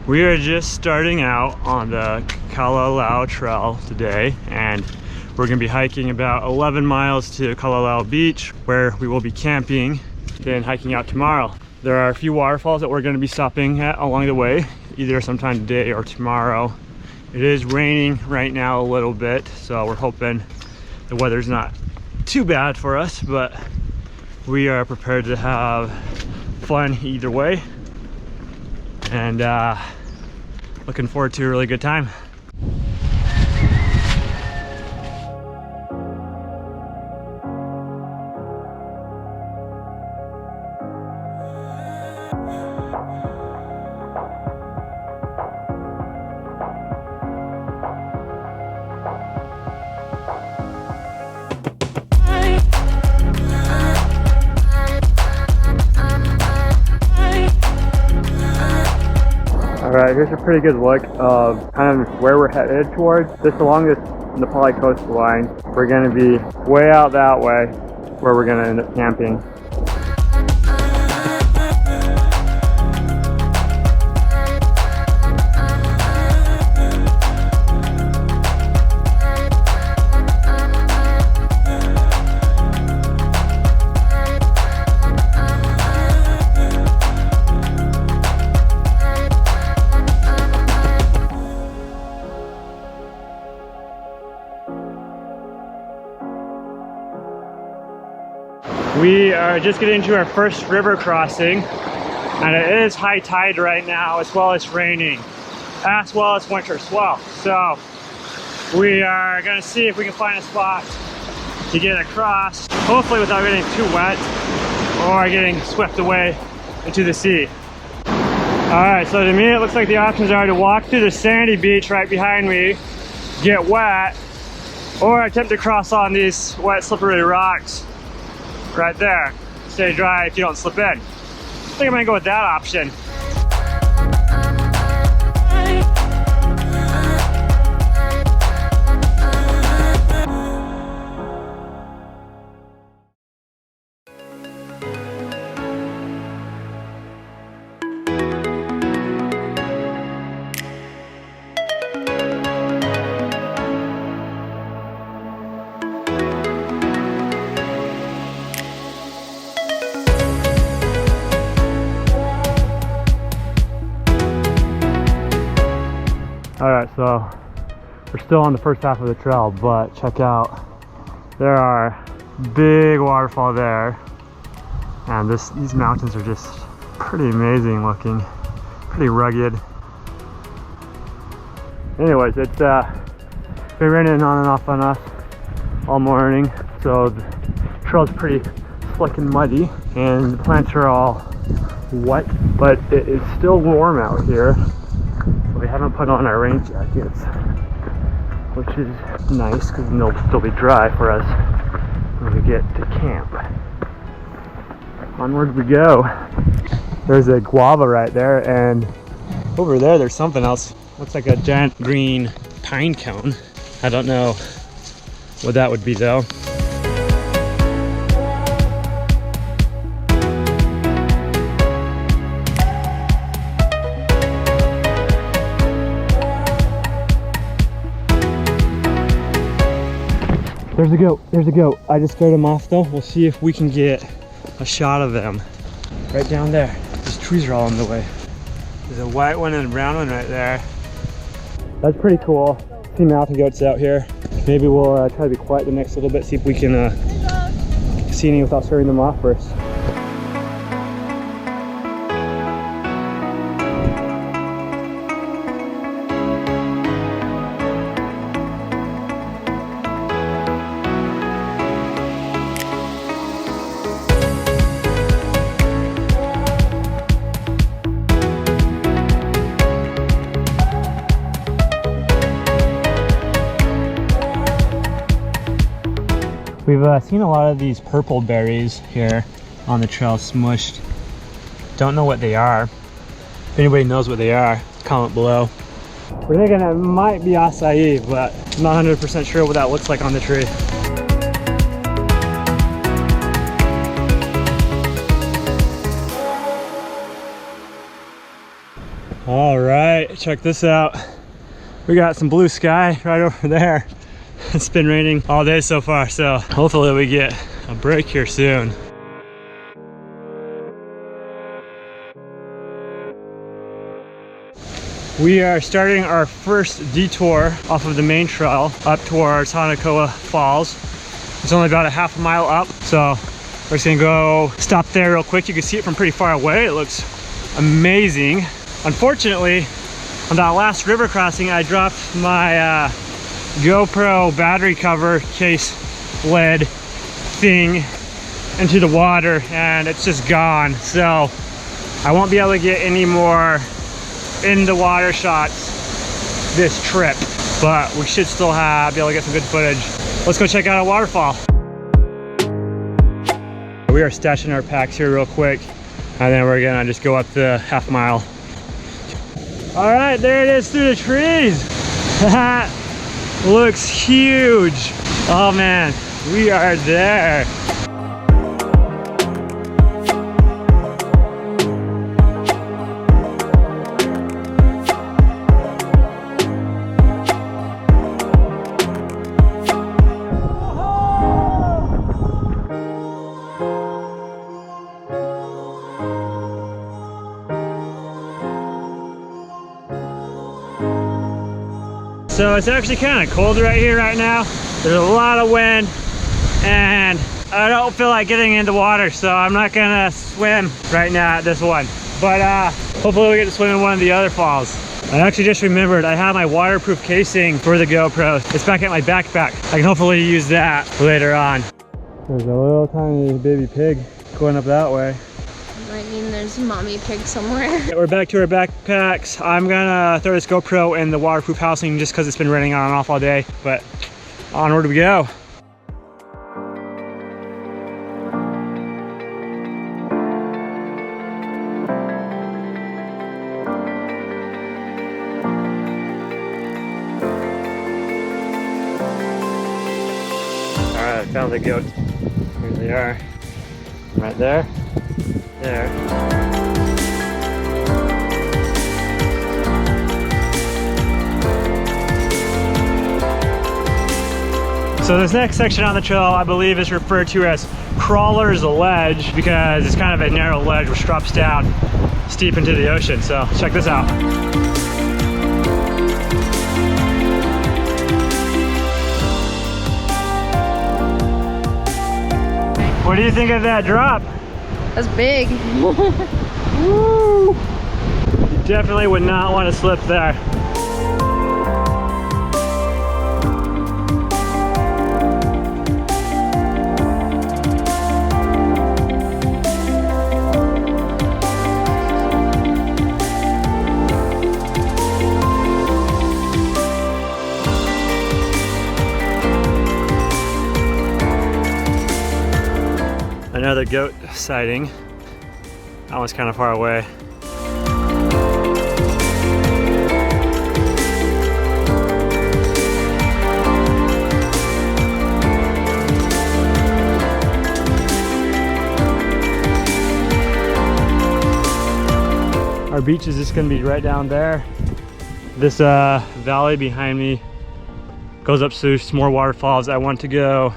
We are just starting out on the Kalalau Trail today, and we're going to be hiking about 11 miles to Kalalau Beach, where we will be camping, then hiking out tomorrow. There are a few waterfalls that we're going to be stopping at along the way, either sometime today or tomorrow. It is raining right now a little bit, so we're hoping the weather's not too bad for us, but we are prepared to have fun either way, and looking forward to a really good time. Alright, here's a pretty good look of kind of where we're headed towards. Just along this Na Pali Coast line, we're going to be way out that way where we're going to end up camping. We are just getting to our first river crossing, and it is high tide right now, as well as raining, as well as winter swell. So we are going to see if we can find a spot to get across, hopefully without getting too wet or getting swept away into the sea. Alright, so to me it looks like the options are to walk through the sandy beach right behind me, get wet, or attempt to cross on these wet slippery rocks right there. Stay dry if you don't slip in. I think I'm gonna go with that option. Alright, so we're still on the first half of the trail, but check out, there are big waterfall there, and these mountains are just pretty amazing looking, pretty rugged. Anyways, it's been raining on and off on us all morning, so the trail's pretty slick and muddy, and the plants are all wet, but it is still warm out here. We haven't put on our rain jackets, which is nice because they'll still be dry for us when we get to camp. Onward we go. There's a guava right there, and over there there's something else. Looks like a giant green pine cone. I don't know what that would be though. There's a goat, there's a goat. I just scared him off though. We'll see if we can get a shot of them. Right down there. These trees are all in the way. There's a white one and a brown one right there. That's pretty cool. See mountain goats out here. Maybe we'll try to be quiet the next little bit, see if we can see any without scaring them off first. We've seen a lot of these purple berries here on the trail smushed. Don't know what they are. If anybody knows what they are, comment below. We're thinking it might be acai, but I'm not 100% sure what that looks like on the tree. All right, check this out. We got some blue sky right over there. It's been raining all day so far, so hopefully we get a break here soon. We are starting our first detour off of the main trail up towards Hanakoa Falls. It's only about a half a mile up, so we're just gonna go stop there real quick. You can see it from pretty far away. It looks amazing. Unfortunately, on that last river crossing, I dropped my GoPro battery cover case lid thing into the water and it's just gone. So I won't be able to get any more in the water shots this trip, but we should still be able to get some good footage. Let's go check out a waterfall. We are stashing our packs here real quick and then we're gonna just go up the half mile. All right, there it is through the trees. That looks huge. Oh man, we are there. So it's actually kind of cold right here right now. There's a lot of wind and I don't feel like getting into water, so I'm not gonna swim right now at this one. But hopefully we get to swim in one of the other falls. I actually just remembered I have my waterproof casing for the GoPro. It's back at my backpack. I can hopefully use that later on. There's a little tiny baby pig going up that way. Might mean there's a mommy pig somewhere. We're back to our backpacks. I'm gonna throw this GoPro in the waterproof housing just because it's been raining on and off all day, but onward we go. All right, I found the goat. Here they are, right there. There. So this next section on the trail I believe is referred to as Crawler's Ledge because it's kind of a narrow ledge which drops down steep into the ocean. So check this out. What do you think of that drop? That's big. Woo! You definitely would not want to slip there. Another goat sighting. That one's kind of far away. Our beach is just gonna be right down there. This valley behind me goes up to some more waterfalls. I want to go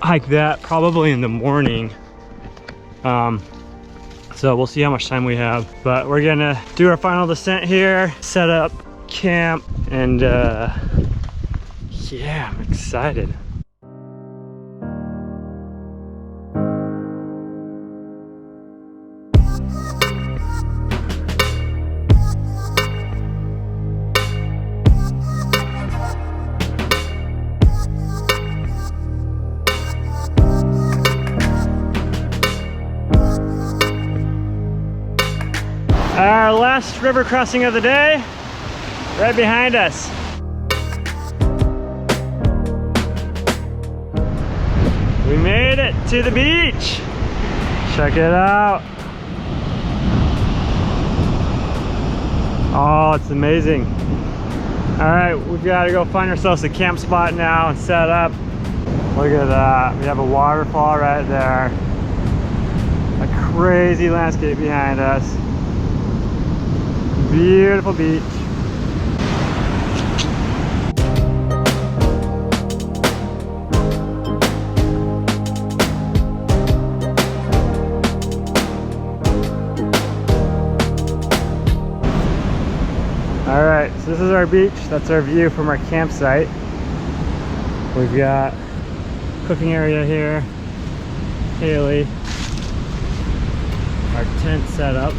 hike that probably in the morning. So we'll see how much time we have, but we're gonna do our final descent here, set up camp, and yeah, I'm excited. Our last river crossing of the day, right behind us. We made it to the beach. Check it out. Oh, it's amazing. All right, we've got to go find ourselves a camp spot now and set up. Look at that. We have a waterfall right there. A crazy landscape behind us. Beautiful beach. Alright, so this is our beach. That's our view from our campsite. We've got cooking area here. Haley. Our tent set up.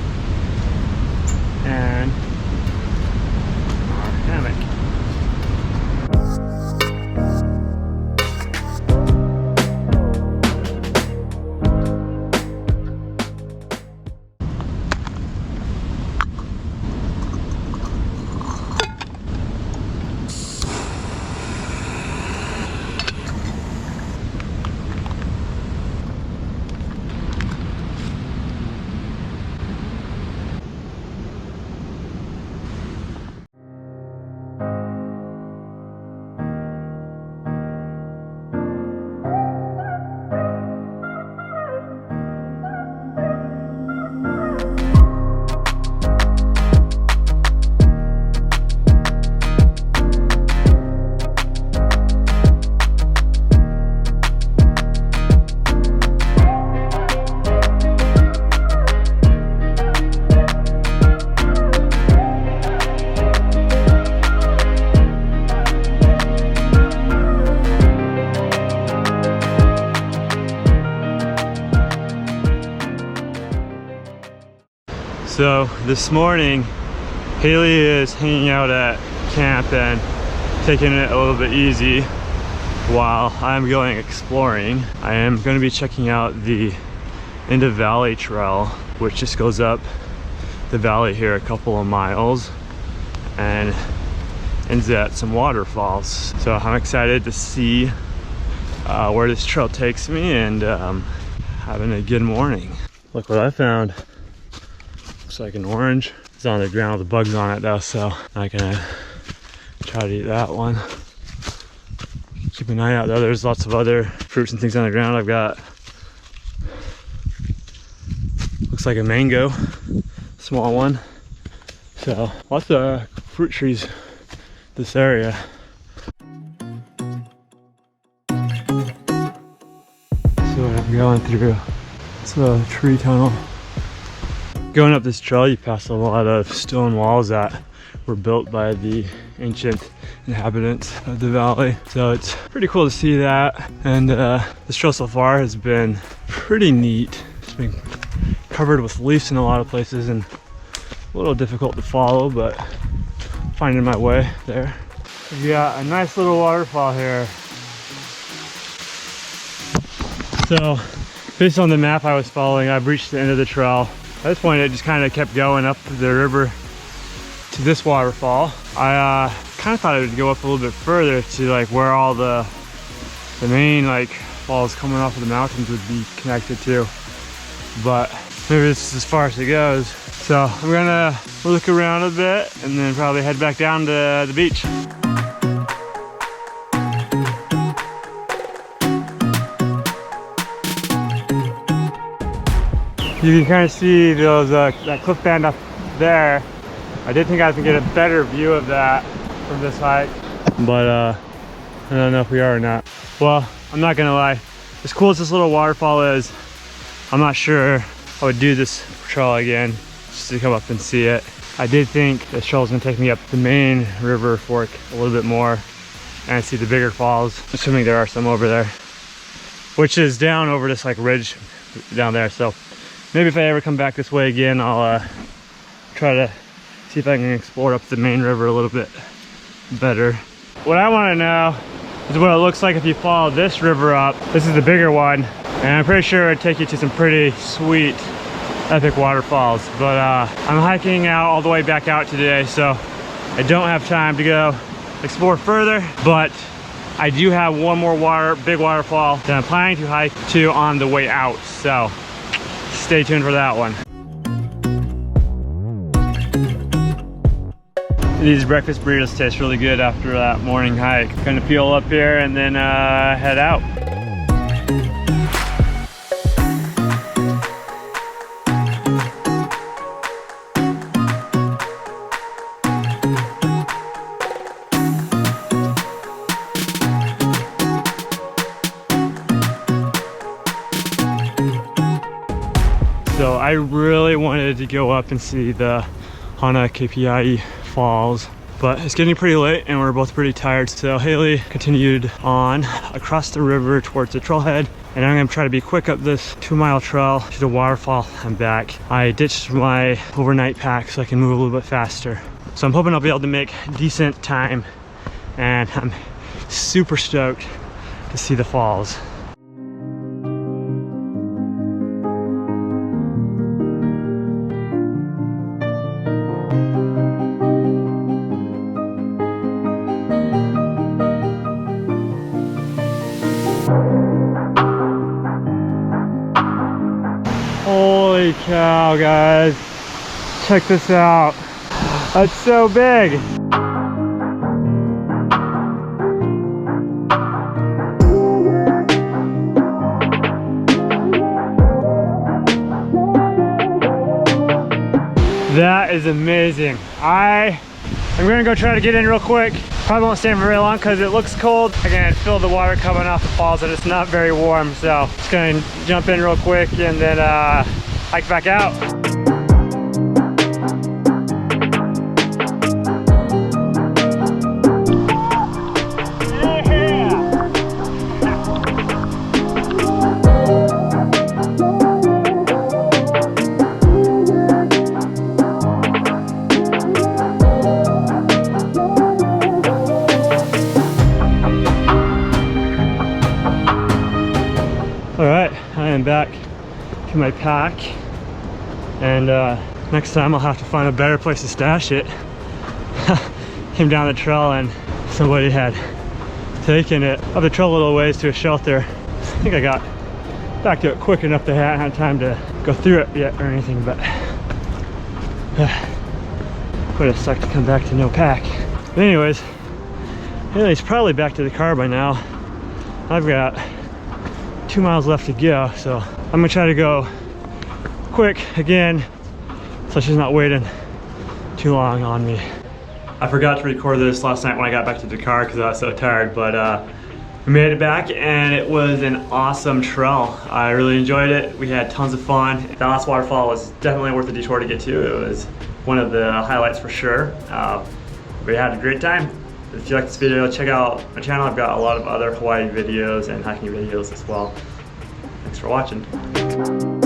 And our hammock. So this morning, Haley is hanging out at camp and taking it a little bit easy while I'm going exploring. I am going to be checking out the Valley Trail, which just goes up the valley here a couple of miles and ends at some waterfalls. So I'm excited to see where this trail takes me and having a good morning. Look what I found. Looks like an orange. It's on the ground with the bugs on it though, so I'm not gonna try to eat that one. Keep an eye out though, there's lots of other fruits and things on the ground. I've got, looks like a mango, small one. So lots of fruit trees this area. So I'm going through, it's a tree tunnel. Going up this trail, you pass a lot of stone walls that were built by the ancient inhabitants of the valley. So it's pretty cool to see that. And this trail so far has been pretty neat. It's been covered with leaves in a lot of places and a little difficult to follow, but finding my way there. We got a nice little waterfall here. So based on the map I was following, I've reached the end of the trail. At this point, it just kind of kept going up the river to this waterfall. I kind of thought it would go up a little bit further to like where all the main like falls coming off of the mountains would be connected to. But maybe this is as far as it goes. So I'm gonna look around a bit and then probably head back down to the beach. You can kind of see those that cliff band up there. I did think I was gonna get a better view of that from this hike, but I don't know if we are or not. Well, I'm not gonna lie. As cool as this little waterfall is, I'm not sure I would do this trail again just to come up and see it. I did think this trail was gonna take me up the main river fork a little bit more and see the bigger falls, assuming there are some over there, which is down over this like ridge down there. So maybe if I ever come back this way again, I'll try to see if I can explore up the main river a little bit better. What I want to know is what it looks like if you follow this river up. This is the bigger one, and I'm pretty sure it'd take you to some pretty sweet, epic waterfalls. But I'm hiking out all the way back out today, so I don't have time to go explore further. But I do have one more big waterfall that I'm planning to hike to on the way out. So stay tuned for that one. These breakfast burritos taste really good after that morning hike. Gonna peel up here and then head out. wanted to go up and see the Hanakapiai Falls, but it's getting pretty late and we're both pretty tired, so Haley continued on across the river towards the trailhead, and I'm gonna try to be quick up this 2-mile trail to the waterfall and back. I ditched my overnight pack so I can move a little bit faster. So I'm hoping I'll be able to make decent time, and I'm super stoked to see the falls. Holy cow, guys. Check this out. That's so big. That is amazing. I'm gonna go try to get in real quick. Probably won't stay for very long because it looks cold. I can feel the water coming off the falls and it's not very warm. So just gonna jump in real quick and then hike back out. Alright, I am back to my pack, and next time I'll have to find a better place to stash it. Came down the trail and somebody had taken it up the trail a little ways to a shelter. I think I got back to it quick enough that I hadn't had time to go through it yet or anything, but would have sucked to come back to no pack. But anyways, Haley's probably back to the car by now. I've got 2 miles left to go, so I'm gonna try to go quick again so she's not waiting too long on me. I forgot to record this last night when I got back to the car because I was so tired, but we made it back and it was an awesome trail. I really enjoyed it. We had tons of fun. That last waterfall was definitely worth the detour to get to. It was one of the highlights for sure. We had a great time. If you like this video, check out my channel. I've got a lot of other Hawaii videos and hiking videos as well. Thanks for watching.